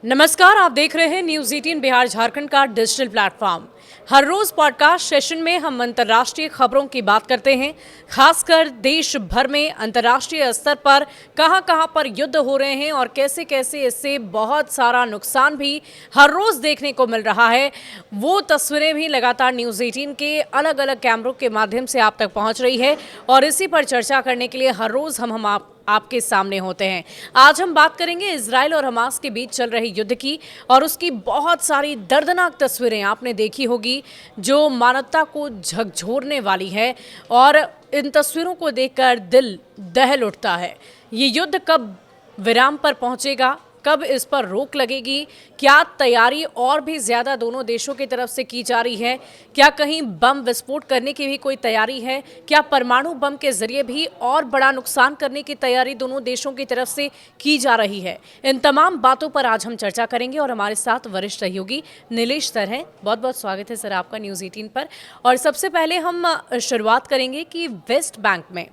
नमस्कार, आप देख रहे हैं न्यूज़ 18 बिहार झारखंड का डिजिटल प्लेटफॉर्म। हर रोज पॉडकास्ट सेशन में हम अंतर्राष्ट्रीय खबरों की बात करते हैं, खासकर देश भर में अंतर्राष्ट्रीय स्तर पर कहां-कहां पर युद्ध हो रहे हैं और कैसे-कैसे इससे बहुत सारा नुकसान भी हर रोज देखने को मिल रहा है। वो तस्वीरें भी लगातार न्यूज़ 18 के अलग-अलग कैमरों के माध्यम से आप तक पहुंच रही है और इसी पर चर्चा करने के लिए हर रोज हम आपके सामने होते हैं। आज हम बात करेंगे इजराइल और हमास के बीच चल रहे युद्ध की और उसकी बहुत सारी दर्दनाक तस्वीरें आपने देखी होगी जो मानवता को झकझोरने वाली है और इन तस्वीरों को देखकर दिल दहल उठता है। ये युद्ध कब विराम पर पहुंचेगा, कब इस पर रोक लगेगी, क्या तैयारी और भी ज़्यादा दोनों देशों की तरफ से की जा रही है, क्या कहीं बम विस्फोट करने की भी कोई तैयारी है, क्या परमाणु बम के जरिए भी और बड़ा नुकसान करने की तैयारी दोनों देशों की तरफ से की जा रही है। इन तमाम बातों पर आज हम चर्चा करेंगे और हमारे साथ वरिष्ठ सहयोगी नीलेश सर हैं। बहुत बहुत स्वागत है सर आपका न्यूज़ 18 पर। और सबसे पहले हम शुरुआत करेंगे कि वेस्ट बैंक में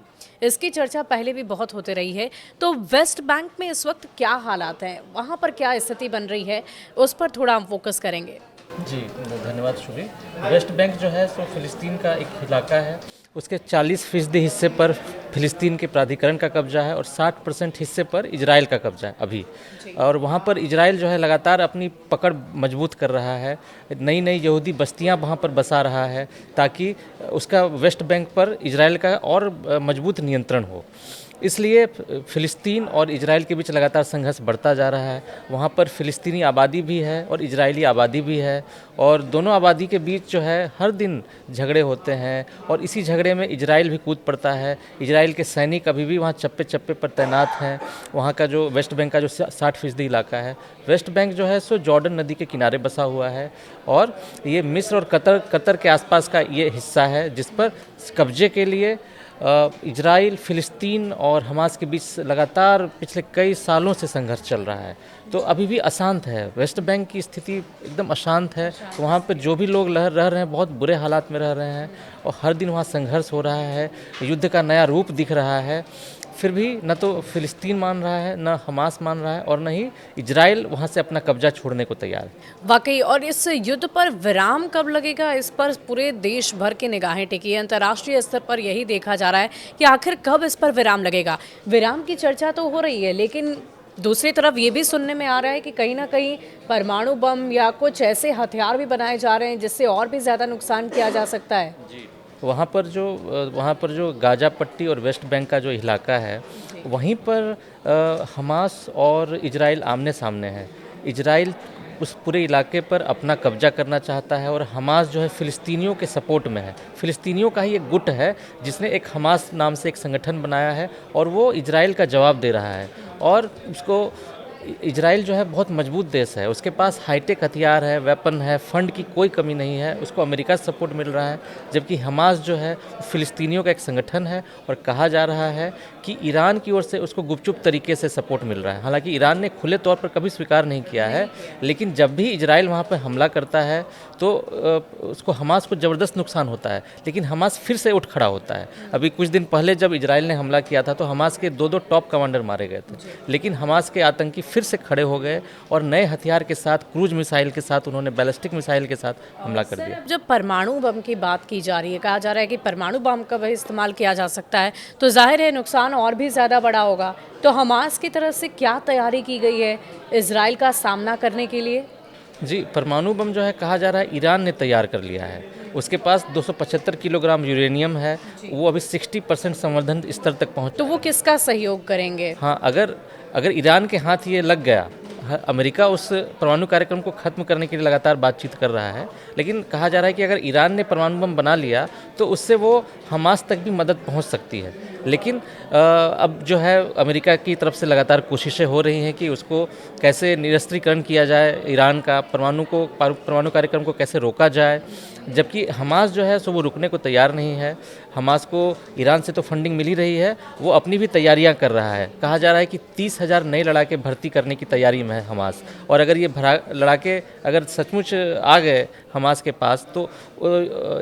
इसकी चर्चा पहले भी बहुत होते रही है, तो वेस्ट बैंक में इस वक्त क्या हालात हैं, वहाँ पर क्या स्थिति बन रही है, उस पर थोड़ा हम फोकस करेंगे। जी धन्यवाद शुभी। वेस्ट बैंक जो है सो फिलिस्तीन का एक इलाका है। उसके 40% हिस्से पर फिलिस्तीन के प्राधिकरण का कब्जा है और 60% हिस्से पर इजराइल का कब्जा है अभी। और वहाँ पर इजराइल जो है लगातार अपनी पकड़ मजबूत कर रहा है, नई नई यहूदी बस्तियाँ वहाँ पर बसा रहा है ताकि उसका वेस्ट बैंक पर इजराइल का और मजबूत नियंत्रण हो। इसलिए फ़िलिस्तीन और इजराइल के बीच लगातार संघर्ष बढ़ता जा रहा है। वहाँ पर फ़िलिस्तीनी आबादी भी है और इजरायली आबादी भी है और दोनों आबादी के बीच जो है हर दिन झगड़े होते हैं और इसी झगड़े में इजराइल भी कूद पड़ता है। इजराइल के सैनिक अभी भी वहाँ चप्पे चप्पे पर तैनात हैं। वहाँ का जो वेस्ट बैंक का जो 60% इलाका है, वेस्ट बैंक जो है सो जॉर्डन नदी के किनारे बसा हुआ है और ये मिस्र और कतर के आसपास का ये हिस्सा है जिस पर कब्जे के लिए इजराइल, फ़िलिस्तीन और हमास के बीच लगातार पिछले कई सालों से संघर्ष चल रहा है। तो अभी भी अशांत है, वेस्ट बैंक की स्थिति एकदम अशांत है। वहाँ पर जो भी लोग रह रहे हैं बहुत बुरे हालात में रह रहे हैं और हर दिन वहाँ संघर्ष हो रहा है, युद्ध का नया रूप दिख रहा है। फिर भी न तो फ़िलिस्तीन मान रहा है, न हमास मान रहा है और न ही इजराइल वहाँ से अपना कब्जा छोड़ने को तैयार है। वाकई, और इस युद्ध पर विराम कब लगेगा, इस पर पूरे देश भर की निगाहें टिकी है। अंतर्राष्ट्रीय स्तर पर यही देखा जा रहा है कि आखिर कब इस पर विराम लगेगा। विराम की चर्चा तो हो रही है, लेकिन दूसरी तरफ ये भी सुनने में आ रहा है कि कहीं ना कहीं परमाणु बम या कुछ ऐसे हथियार भी बनाए जा रहे हैं जिससे और भी ज़्यादा नुकसान किया जा सकता है। जी, वहाँ पर जो गाजा पट्टी और वेस्ट बैंक का जो इलाका है वहीं पर हमास और इजराइल आमने सामने है। इजराइल उस पूरे इलाके पर अपना कब्जा करना चाहता है और हमास जो है फ़िलिस्तीनियों के सपोर्ट में है। फ़िलिस्तीनियों का ही एक गुट है जिसने एक हमास नाम से एक संगठन बनाया है और वो इजराइल का जवाब दे रहा है। और उसको इजराइल जो है बहुत मजबूत देश है, उसके पास हाईटेक हथियार है, वेपन है, फंड की कोई कमी नहीं है, उसको अमेरिका से सपोर्ट मिल रहा है। जबकि हमास जो है फ़िलिस्तीनियों का एक संगठन है और कहा जा रहा है कि ईरान की ओर से उसको गुपचुप तरीके से सपोर्ट मिल रहा है। हालांकि ईरान ने खुले तौर पर कभी स्वीकार नहीं किया है, लेकिन जब भी इजराइल वहाँ पर हमला करता है तो उसको हमास को ज़बरदस्त नुकसान होता है, लेकिन हमास फिर से उठ खड़ा होता है। अभी कुछ दिन पहले जब इजराइल ने हमला किया था तो हमास के दो टॉप कमांडर मारे गए थे, लेकिन हमास के आतंकी फिर से खड़े हो गए और नए हथियार के साथ, क्रूज मिसाइल के साथ, उन्होंने बैलिस्टिक मिसाइल के साथ हमला कर दिया। जब परमाणु बम की बात की जा रही है, कहा जा रहा है कि परमाणु बम का भी इस्तेमाल किया जा सकता है, तो जाहिर है नुकसान और भी ज़्यादा बड़ा होगा। तो हमास की तरफ से क्या तैयारी की गई है इजराइल का सामना करने के लिए? जी, परमाणु बम जो है कहा जा रहा है ईरान ने तैयार कर लिया है। उसके पास 275 किलोग्राम यूरेनियम है, वो अभी 60% संवर्धन स्तर तक पहुँच। तो वो किसका सहयोग करेंगे? हाँ, अगर ईरान के हाथ ये लग गया, अमेरिका उस परमाणु कार्यक्रम को ख़त्म करने के लिए लगातार बातचीत कर रहा है, लेकिन कहा जा रहा है कि अगर ईरान ने परमाणु बम बना लिया तो उससे वो हमास तक भी मदद पहुंच सकती है। लेकिन अब जो है अमेरिका की तरफ से लगातार कोशिशें हो रही हैं कि उसको कैसे निरस्त्रीकरण किया जाए, ईरान का परमाणु कार्यक्रम को कैसे रोका जाए। जबकि हमास जो है सो वो रुकने को तैयार नहीं है। हमास को ईरान से तो फंडिंग मिल ही रही है, वो अपनी भी तैयारियां कर रहा है। कहा जा रहा है कि 30,000 नए लड़ाके भर्ती करने की तैयारी में है हमास, और अगर ये लड़ाके अगर सचमुच आ गए हमास के पास तो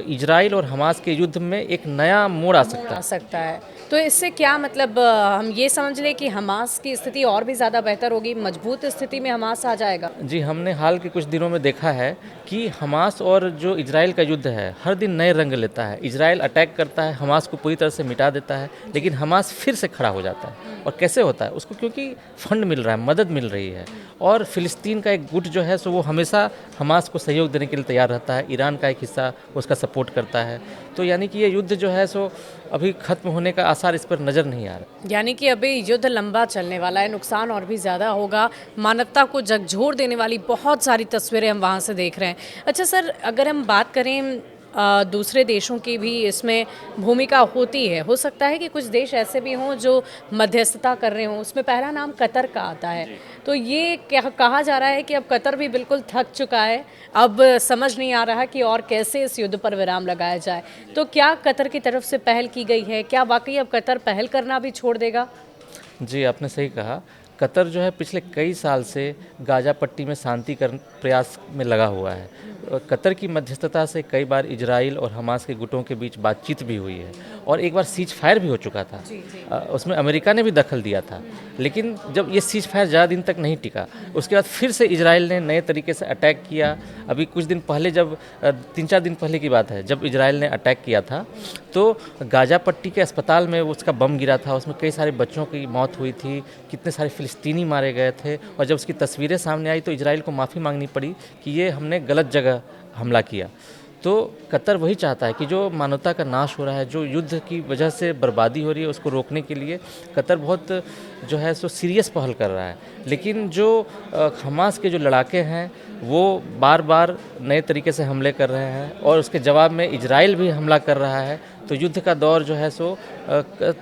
इजराइल और हमास के युद्ध में एक नया मोड़ आ सकता है। तो तो इससे क्या मतलब हम ये समझ लें कि हमास की स्थिति और भी ज़्यादा बेहतर होगी, मजबूत स्थिति में हमास आ जाएगा? जी, हमने हाल के कुछ दिनों में देखा है कि हमास और जो इजराइल का युद्ध है, हर दिन नए रंग लेता है। इजराइल अटैक करता है, हमास को पूरी तरह से मिटा देता है, लेकिन हमास फिर से खड़ा हो जाता है। और कैसे होता है? उसको क्योंकि फंड मिल रहा है, मदद मिल रही है। और फ़िलिस्तीन का एक गुट जो है सो वो हमेशा हमास को सहयोग देने के लिए तैयार रहता है। ईरान का एक हिस्सा उसका सपोर्ट करता है। तो यानी कि ये युद्ध जो है सो अभी ख़त्म होने का आसार इस पर नज़र नहीं आ रहा। यानी कि अभी युद्ध लंबा चलने वाला है, नुकसान और भी ज़्यादा होगा, मानवता को झकझोर देने वाली बहुत सारी तस्वीरें हम वहाँ से देख रहे हैं। अच्छा सर, अगर हम बात करें दूसरे देशों की भी इसमें भूमिका होती है, हो सकता है कि कुछ देश ऐसे भी हों जो मध्यस्थता कर रहे हों, उसमें पहला नाम कतर का आता है। तो ये क्या कहा जा रहा है कि अब कतर भी बिल्कुल थक चुका है, अब समझ नहीं आ रहा कि और कैसे इस युद्ध पर विराम लगाया जाए। तो क्या कतर की तरफ से पहल की गई है? क्या वाकई अब कतर पहल करना भी छोड़ देगा? जी, आपने सही कहा। कतर जो है पिछले कई साल से गाज़ा पट्टी में शांति कर प्रयास में लगा हुआ है। कतर की मध्यस्थता से कई बार इजराइल और हमास के गुटों के बीच बातचीत भी हुई है और एक बार सीज फायर भी हो चुका था। उसमें अमेरिका ने भी दखल दिया था, लेकिन जब ये सीज फायर ज़्यादा दिन तक नहीं टिका, उसके बाद फिर से इजराइल ने नए तरीके से अटैक किया। अभी कुछ दिन पहले जब 3-4 दिन पहले की बात है, जब इजराइल ने अटैक किया था तो गाज़ा पट्टी के अस्पताल में उसका बम गिरा था, उसमें कई सारे बच्चों की मौत हुई थी, कितने सारे फ़िलिस्तीनी मारे गए थे। और जब उसकी तस्वीरें सामने आई तो इजराइल को माफ़ी मांगनी पड़ी कि ये हमने गलत जगह हमला किया। तो कतर वही चाहता है कि जो मानवता का नाश हो रहा है, जो युद्ध की वजह से बर्बादी हो रही है, उसको रोकने के लिए कतर बहुत जो है सो सीरियस पहल कर रहा है। लेकिन जो हमास के जो लड़ाके हैं वो बार बार नए तरीके से हमले कर रहे हैं और उसके जवाब में इजराइल भी हमला कर रहा है। तो युद्ध का दौर जो है सो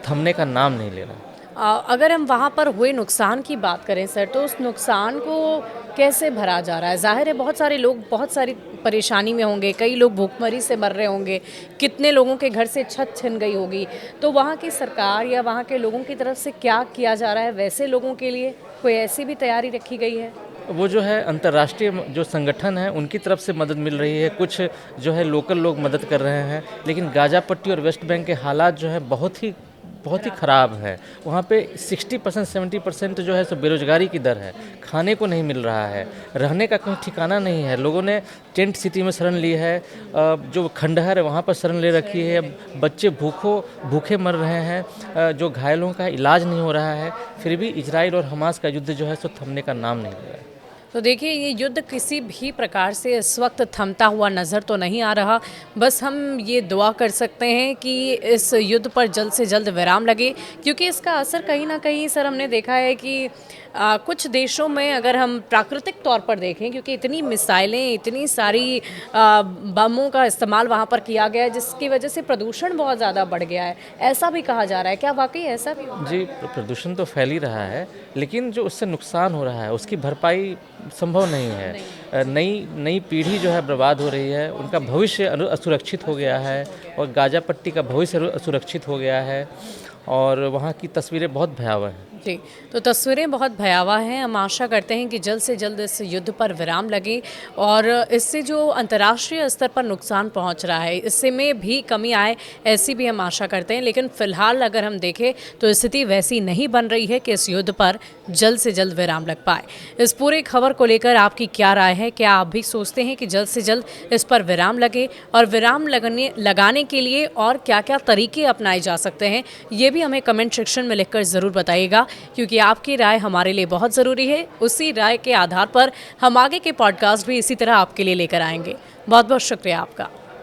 थमने का नाम नहीं ले रहा। अगर हम वहाँ पर हुए नुकसान की बात करें सर, तो उस नुकसान को कैसे भरा जा रहा है? ज़ाहिर है बहुत सारे लोग बहुत सारी परेशानी में होंगे, कई लोग भूखमरी से मर रहे होंगे, कितने लोगों के घर से छत छिन गई होगी। तो वहाँ की सरकार या वहाँ के लोगों की तरफ से क्या किया जा रहा है? वैसे लोगों के लिए कोई ऐसी भी तैयारी रखी गई है? वो जो है अंतर्राष्ट्रीय जो संगठन है उनकी तरफ से मदद मिल रही है, कुछ जो है लोकल लोग मदद कर रहे हैं। लेकिन गाज़ा पट्टी और वेस्ट बैंक के हालात जो है बहुत ही ख़राब है। वहाँ पे 60% 70% जो है सो बेरोजगारी की दर है, खाने को नहीं मिल रहा है, रहने का कहीं ठिकाना नहीं है। लोगों ने टेंट सिटी में शरण ली है, जो खंडहर है वहाँ पर शरण ले रखी है। बच्चे भूखे मर रहे हैं, जो घायलों का इलाज नहीं हो रहा है। फिर भी इजराइल और हमास का युद्ध जो है सो थमने का नाम नहीं ले रहा है। तो देखिए, ये युद्ध किसी भी प्रकार से इस वक्त थमता हुआ नज़र तो नहीं आ रहा। बस हम ये दुआ कर सकते हैं कि इस युद्ध पर जल्द से जल्द विराम लगे, क्योंकि इसका असर कहीं ना कहीं सर हमने देखा है कि कुछ देशों में अगर हम प्राकृतिक तौर पर देखें, क्योंकि इतनी मिसाइलें, इतनी सारी बमों का इस्तेमाल वहाँ पर किया गया है जिसकी वजह से प्रदूषण बहुत ज़्यादा बढ़ गया है, ऐसा भी कहा जा रहा है। क्या वाकई ऐसा भी? जी, प्रदूषण तो फैल ही रहा है, लेकिन जो उससे नुकसान हो रहा है उसकी भरपाई संभव नहीं है। नई पीढ़ी जो है बर्बाद हो रही है, उनका भविष्य असुरक्षित हो गया है और गाज़ा पट्टी का भविष्य असुरक्षित हो गया है और वहाँ की तस्वीरें बहुत भयावह हैं। जी, तो तस्वीरें बहुत भयावह हैं। हम आशा करते हैं कि जल्द से जल्द इस युद्ध पर विराम लगे और इससे जो अंतर्राष्ट्रीय स्तर पर नुकसान पहुंच रहा है इससे में भी कमी आए, ऐसी भी हम आशा करते हैं। लेकिन फ़िलहाल अगर हम देखें तो स्थिति वैसी नहीं बन रही है कि इस युद्ध पर जल्द से जल्द विराम लग पाए। इस पूरे खबर को लेकर आपकी क्या राय है? क्या आप भी सोचते हैं कि जल्द से जल्द इस पर विराम लगे? और विराम लगाने के लिए और क्या क्या तरीके अपनाए जा सकते हैं, ये भी हमें कमेंट सेक्शन में लिखकर ज़रूर बताइएगा, क्योंकि आपकी राय हमारे लिए बहुत ज़रूरी है। उसी राय के आधार पर हम आगे के पॉडकास्ट भी इसी तरह आपके लिए लेकर आएंगे। बहुत बहुत शुक्रिया आपका।